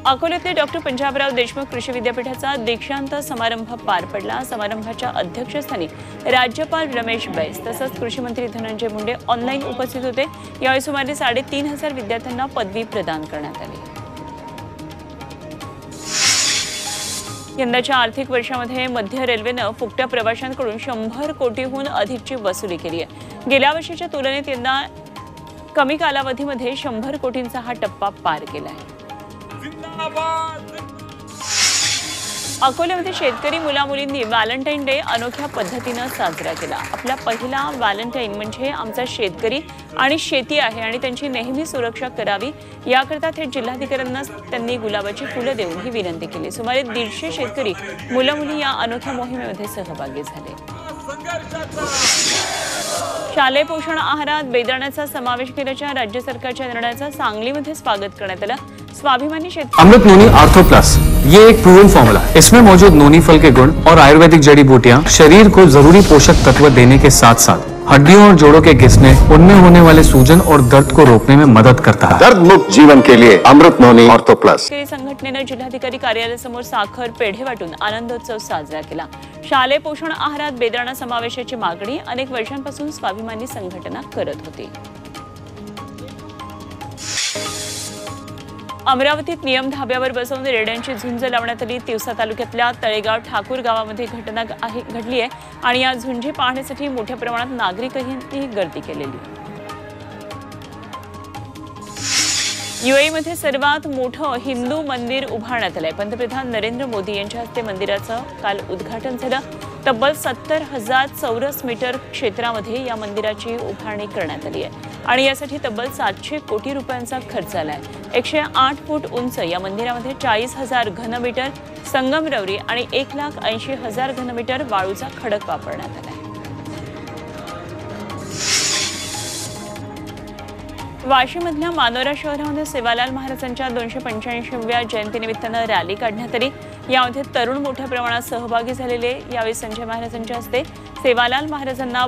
अकोल्यातील डॉक्टर पंजाबराव देशमुख कृषी विद्यापीठाचा दीक्षांत समारंभ पार पडला। समारंभाच्या अध्यक्षस्थानी राज्यपाल रमेश बैस तसंच कृषी मंत्री धनंजय मुंडे ऑनलाईन उपस्थित होते। यावेळी सुमारे 3500 विद्यार्थ्यांना पदवी प्रदान करण्यात आली। यंदाच्या आर्थिक वर्षामध्ये मध्य रेल्वेनं फुकट्या प्रवाशांकडून 100 कोटीहून अधिकची वसुली केली आहे। गेल्या वर्षीच्या तुलनेत यंदा कमी कालावधीमध्ये 100 कोटींचा हा टप्पा पार केला आहे। अकोल्यामध्ये शेतकरी मुलामुलींनी व्हॅलेंटाईन डे अनोख्या पद्धतीने साजरा केला। आपला पहिला व्हॅलेंटाईन म्हणजे आमचा शेतकरी आणि शेती आहे आणि त्यांची नेहमी सुरक्षा करावी याकरता थेट जिल्हाधिकाऱ्यांना त्यांनी गुलाबाची फुलं देऊन ही विनंती केली। सुमारे 150 शेतकरी मुलं-मुली या अनोख्या मोहिमेमध्ये सहभागी झाले। शालेय पोषण आहारात बेदाण्याचा समावेश केल्याच्या राज्य सरकारच्या निर्णयाचं सांगलीमध्ये स्वागत करण्यात आलं। स्वाभिमानी शेतकरी अमृत नोनी आर्थो प्लस ये एक प्रूवन फॉर्मूला है। इसमें मौजूद नोनी फल के गुण और आयुर्वेदिक जड़ी बूटियां शरीर को जरूरी पोषक तत्व देने के साथ साथ हड्डियों और जोड़ों के घिसने, उनमें होने वाले सूजन और दर्द को रोकने में मदद करता है। दर्द मुक्त जीवन के लिए अमृत नोनी आर्थो प्लस। संघटनेने जिल्हाधिकारी कार्यालयासमोर साखर पेढे वाटून आनंदोत्सव साजरा केला। शालेय पोषण आहारात बेदाणा समावेशाची मागणी अनेक वर्षांपासून स्वाभिमानी संघटना करत होती। अमरावतीत नियम धाब्यावर बसवून रेड्यांची झुंज लावण्यात आली। तिवसा तालुक्यातल्या तळेगाव ठाकूर गावामध्ये घटना घडली आहे आणि या झुंजी पाहण्यासाठी मोठ्या प्रमाणात नागरिकांनी गर्दी केलेली। यूएईमध्ये सर्वात मोठं हिंदू मंदिर उभारण्यात आलंय। पंतप्रधान नरेंद्र मोदी यांच्या हस्ते मंदिराचं काल उद्घाटन झालं। तब्बल 70,000 चौरस मीटर क्षेत्रामध्ये या मंदिराची उभारणी करण्यात आली आहे आणि यासाठी तब्बल 700 कोटी रुपयांचा खर्च आलाय। 108 फूट उंच या मंदिरामध्ये 40,000 घनमीटर संगमरवरी आणि 1,80,000 घनमीटर वाळूचा खडक वापरण्यात आलाय। वाशीमधल्या मानोरा शहरामध्ये सेवालाल महाराजांच्या 285व्या जयंतीनिमित्तानं रॅली काढण्यात आली। यामध्ये तरुण मोठ्या प्रमाणात सहभागी झालेले। यावेळी संजय महाराजांच्या हस्ते सेवालाल महाराजांना